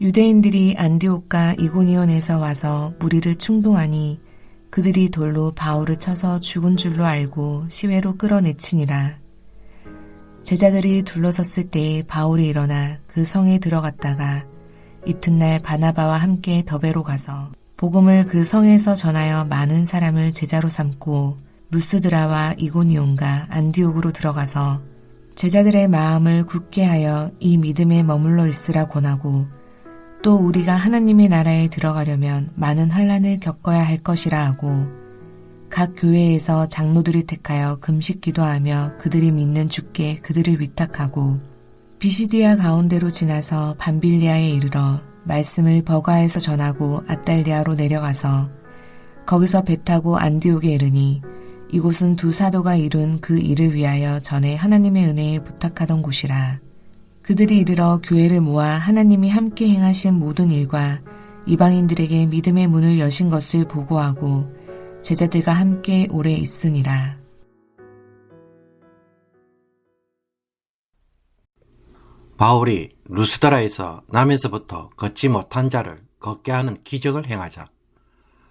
유대인들이 안디옥과 이고니온에서 와서 무리를 충동하니 그들이 돌로 바울을 쳐서 죽은 줄로 알고 시외로 끌어내치니라. 제자들이 둘러섰을 때에 바울이 일어나 그 성에 들어갔다가 이튿날 바나바와 함께 더베로 가서 복음을 그 성에서 전하여 많은 사람을 제자로 삼고 루스드라와 이고니온과 안디옥으로 들어가서 제자들의 마음을 굳게 하여 이 믿음에 머물러 있으라 권하고 또 우리가 하나님의 나라에 들어가려면 많은 환난을 겪어야 할 것이라 하고 각 교회에서 장로들이 택하여 금식 기도하며 그들이 믿는 주께 그들을 위탁하고 비시디아 가운데로 지나서 밤빌리아에 이르러 말씀을 버가에서 전하고 아달리아로 내려가서 거기서 배 타고 안디옥에 이르니 이곳은 두 사도가 이룬 그 일을 위하여 전에 하나님의 은혜에 부탁하던 곳이라. 그들이 이르러 교회를 모아 하나님이 함께 행하신 모든 일과 이방인들에게 믿음의 문을 여신 것을 보고하고 제자들과 함께 오래 있으니라. 바울이 루스드라에서 남에서부터 걷지 못한 자를 걷게 하는 기적을 행하자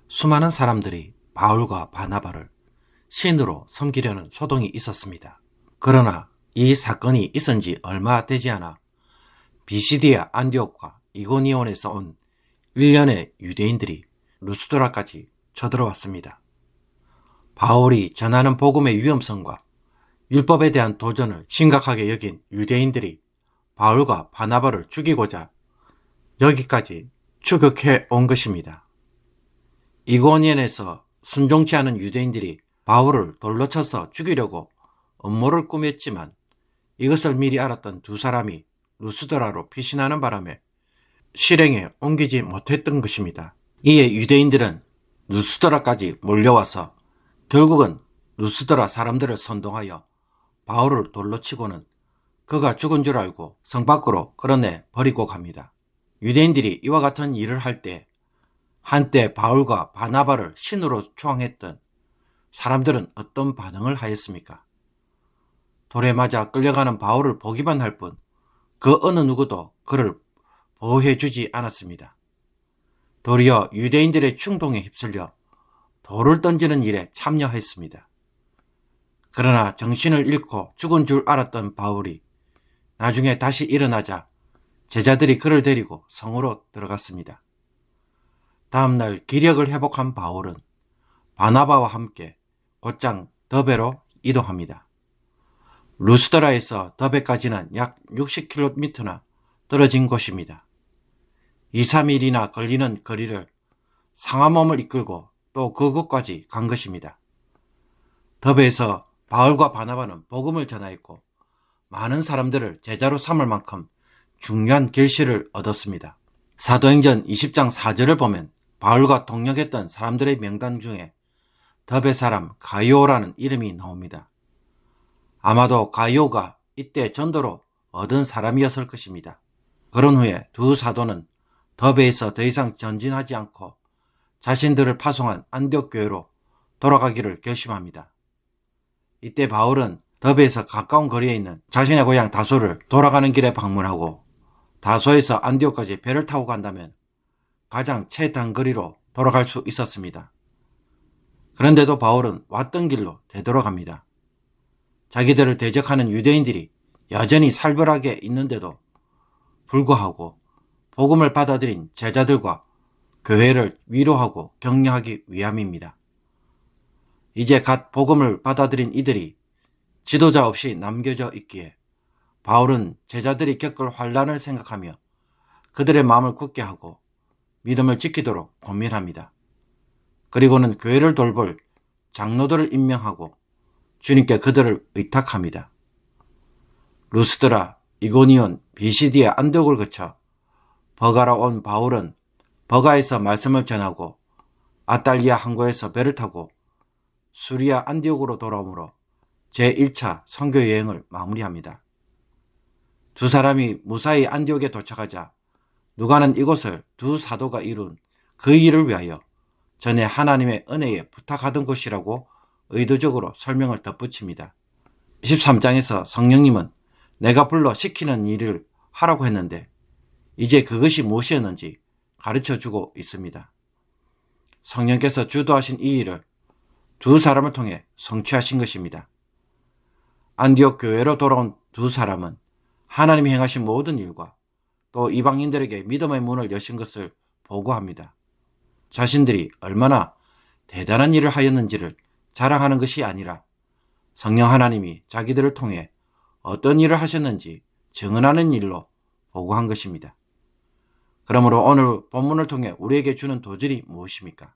수많은 사람들이 바울과 바나바를 신으로 섬기려는 소동이 있었습니다. 그러나 이 사건이 있은 지 얼마 되지 않아 비시디아 안디옥과 이고니온에서 온 일련의 유대인들이 루스드라까지 쳐들어왔습니다. 바울이 전하는 복음의 위험성과 율법에 대한 도전을 심각하게 여긴 유대인들이 바울과 바나바를 죽이고자 여기까지 추격해 온 것입니다. 이고니온에서 순종치 않은 유대인들이 바울을 돌로 쳐서 죽이려고 음모를 꾸몄지만 이것을 미리 알았던 두 사람이 루스드라로 피신하는 바람에 실행에 옮기지 못했던 것입니다. 이에 유대인들은 루스드라까지 몰려와서 결국은 루스드라 사람들을 선동하여 바울을 돌로 치고는 그가 죽은 줄 알고 성 밖으로 끌어내 버리고 갑니다. 유대인들이 이와 같은 일을 할 때 한때 바울과 바나바를 신으로 추앙했던 사람들은 어떤 반응을 하였습니까? 돌에 맞아 끌려가는 바울을 보기만 할 뿐 그 어느 누구도 그를 보호해 주지 않았습니다. 도리어 유대인들의 충동에 휩쓸려 돌을 던지는 일에 참여했습니다. 그러나 정신을 잃고 죽은 줄 알았던 바울이 나중에 다시 일어나자 제자들이 그를 데리고 성으로 들어갔습니다. 다음날 기력을 회복한 바울은 바나바와 함께 곧장 더베로 이동합니다. 루스드라에서 더베까지는 약 60km나 떨어진 곳입니다. 2, 3일이나 걸리는 거리를 상한 몸을 이끌고 또 그곳까지 간 것입니다. 더베에서 바울과 바나바는 복음을 전하였고 많은 사람들을 제자로 삼을 만큼 중요한 결실을 얻었습니다. 사도행전 20장 4절을 보면 바울과 동역했던 사람들의 명단 중에 더베 사람 가이오라는 이름이 나옵니다. 아마도 가이오가 이때 전도로 얻은 사람이었을 것입니다. 그런 후에 두 사도는 더베에서 더 이상 전진하지 않고 자신들을 파송한 안디옥 교회로 돌아가기를 결심합니다. 이때 바울은 더베에서 가까운 거리에 있는 자신의 고향 다소를 돌아가는 길에 방문하고 다소에서 안디옥까지 배를 타고 간다면 가장 최단거리로 돌아갈 수 있었습니다. 그런데도 바울은 왔던 길로 되돌아갑니다. 자기들을 대적하는 유대인들이 여전히 살벌하게 있는데도 불구하고 복음을 받아들인 제자들과 교회를 위로하고 격려하기 위함입니다. 이제 갓 복음을 받아들인 이들이 지도자 없이 남겨져 있기에 바울은 제자들이 겪을 환난을 생각하며 그들의 마음을 굳게 하고 믿음을 지키도록 고민합니다. 그리고는 교회를 돌볼 장로들을 임명하고 주님께 그들을 의탁합니다. 루스드라, 이고니온, 비시디아, 안디옥을 거쳐 버가로 온 바울은 버가에서 말씀을 전하고 아달리아 항구에서 배를 타고 수리아 안디옥으로 돌아오므로 제1차 선교 여행을 마무리합니다. 두 사람이 무사히 안디옥에 도착하자 누가는 이곳을 두 사도가 이룬 그 일을 위하여 전에 하나님의 은혜에 부탁하던 곳이라고 의도적으로 설명을 덧붙입니다. 13장에서 성령님은 내가 불러 시키는 일을 하라고 했는데 이제 그것이 무엇이었는지 가르쳐 주고 있습니다. 성령께서 주도하신 이 일을 두 사람을 통해 성취하신 것입니다. 안디옥 교회로 돌아온 두 사람은 하나님이 행하신 모든 일과 또 이방인들에게 믿음의 문을 여신 것을 보고합니다. 자신들이 얼마나 대단한 일을 하였는지를 자랑하는 것이 아니라 성령 하나님이 자기들을 통해 어떤 일을 하셨는지 증언하는 일로 보고한 것입니다. 그러므로 오늘 본문을 통해 우리에게 주는 도전이 무엇입니까?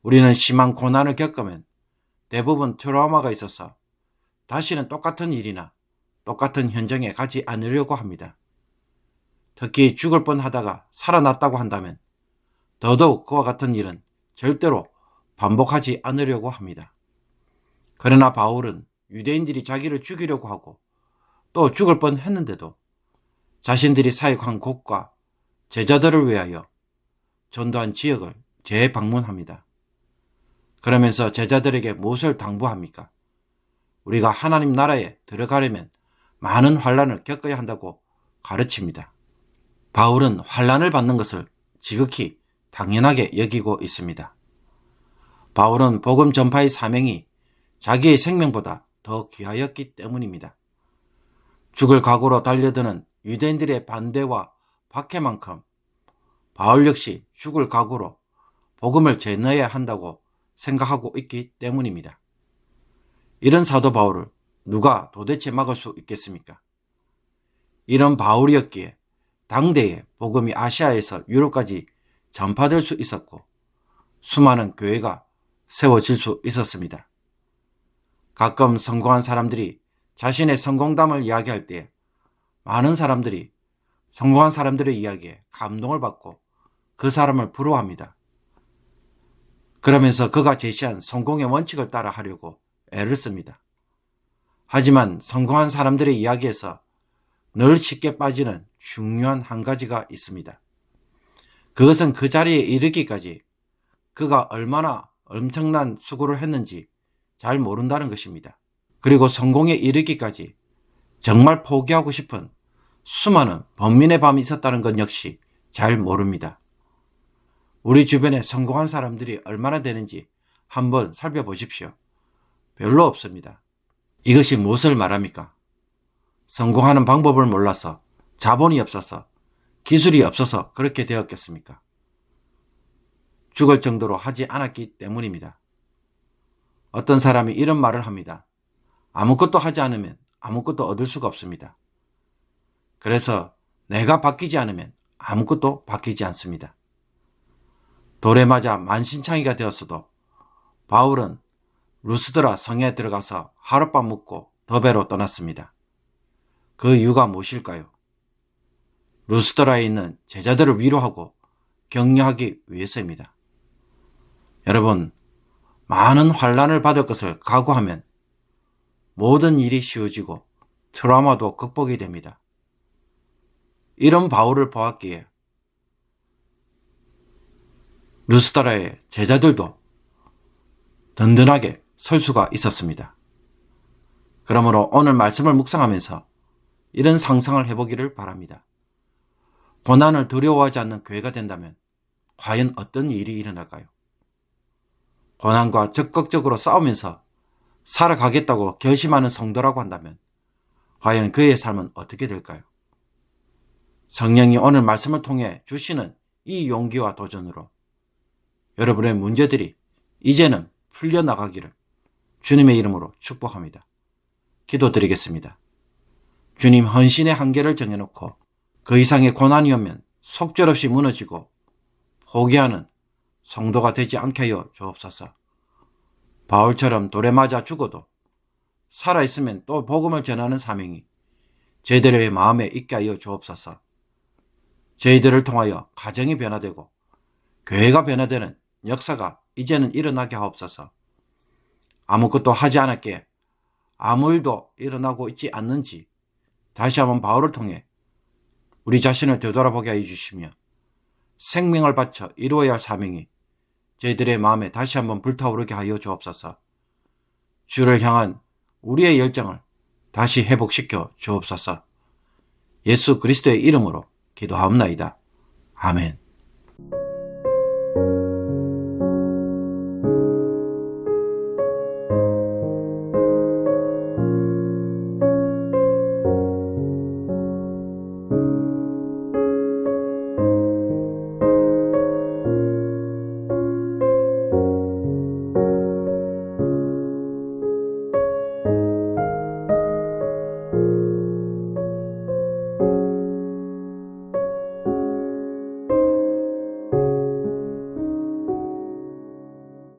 우리는 심한 고난을 겪으면 대부분 트라우마가 있어서 다시는 똑같은 일이나 똑같은 현장에 가지 않으려고 합니다. 특히 죽을 뻔하다가 살아났다고 한다면 더더욱 그와 같은 일은 절대로 반복하지 않으려고 합니다. 그러나 바울은 유대인들이 자기를 죽이려고 하고 또 죽을 뻔했는데도 자신들이 사역한 곳과 제자들을 위하여 전도한 지역을 재방문합니다. 그러면서 제자들에게 무엇을 당부합니까? 우리가 하나님 나라에 들어가려면 많은 환난을 겪어야 한다고 가르칩니다. 바울은 환난을 받는 것을 지극히 당연하게 여기고 있습니다. 바울은 복음 전파의 사명이 자기의 생명보다 더 귀하였기 때문입니다. 죽을 각오로 달려드는 유대인들의 반대와 박해만큼 바울 역시 죽을 각오로 복음을 전해야 한다고 생각하고 있기 때문입니다. 이런 사도 바울을 누가 도대체 막을 수 있겠습니까? 이런 바울이었기에 당대에 복음이 아시아에서 유럽까지 전파될 수 있었고 수많은 교회가 세워질 수 있었습니다. 가끔 성공한 사람들이 자신의 성공담을 이야기할 때 많은 사람들이 성공한 사람들의 이야기에 감동을 받고 그 사람을 부러워합니다. 그러면서 그가 제시한 성공의 원칙을 따라 하려고 애를 씁니다. 하지만 성공한 사람들의 이야기에서 늘 쉽게 빠지는 중요한 한 가지가 있습니다. 그것은 그 자리에 이르기까지 그가 얼마나 엄청난 수고를 했는지 잘 모른다는 것입니다. 그리고 성공에 이르기까지 정말 포기하고 싶은 수많은 번민의 밤이 있었다는 것 역시 잘 모릅니다. 우리 주변에 성공한 사람들이 얼마나 되는지 한번 살펴보십시오. 별로 없습니다. 이것이 무엇을 말합니까? 성공하는 방법을 몰라서, 자본이 없어서, 기술이 없어서 그렇게 되었겠습니까? 죽을 정도로 하지 않았기 때문입니다. 어떤 사람이 이런 말을 합니다. 아무것도 하지 않으면 아무것도 얻을 수가 없습니다. 그래서 내가 바뀌지 않으면 아무것도 바뀌지 않습니다. 돌에 맞아 만신창이가 되었어도 바울은 루스드라 성에 들어가서 하룻밤 묵고 더베로 떠났습니다. 그 이유가 무엇일까요? 루스드라에 있는 제자들을 위로하고 격려하기 위해서입니다. 여러분, 많은 환난을 받을 것을 각오하면 모든 일이 쉬워지고 트라우마도 극복이 됩니다. 이런 바울을 보았기에 루스드라의 제자들도 든든하게 설 수가 있었습니다. 그러므로 오늘 말씀을 묵상하면서 이런 상상을 해보기를 바랍니다. 고난을 두려워하지 않는 교회가 된다면 과연 어떤 일이 일어날까요? 고난과 적극적으로 싸우면서 살아가겠다고 결심하는 성도라고 한다면 과연 그의 삶은 어떻게 될까요? 성령이 오늘 말씀을 통해 주시는 이 용기와 도전으로 여러분의 문제들이 이제는 풀려나가기를 주님의 이름으로 축복합니다. 기도드리겠습니다. 주님, 헌신의 한계를 정해놓고 그 이상의 고난이 오면 속절없이 무너지고 포기하는 성도가 되지 않게 하여 주옵소서. 바울처럼 돌에 맞아 죽어도 살아있으면 또 복음을 전하는 사명이 저희들의 마음에 있게 하여 주옵소서. 저희들을 통하여 가정이 변화되고 교회가 변화되는 역사가 이제는 일어나게 하옵소서. 아무것도 하지 않았기에 아무 일도 일어나고 있지 않는지 다시 한번 바울을 통해 우리 자신을 되돌아보게 하여 주시며 생명을 바쳐 이루어야 할 사명이 저희들의 마음에 다시 한번 불타오르게 하여 주옵소서. 주를 향한 우리의 열정을 다시 회복시켜 주옵소서. 예수 그리스도의 이름으로 기도하옵나이다. 아멘.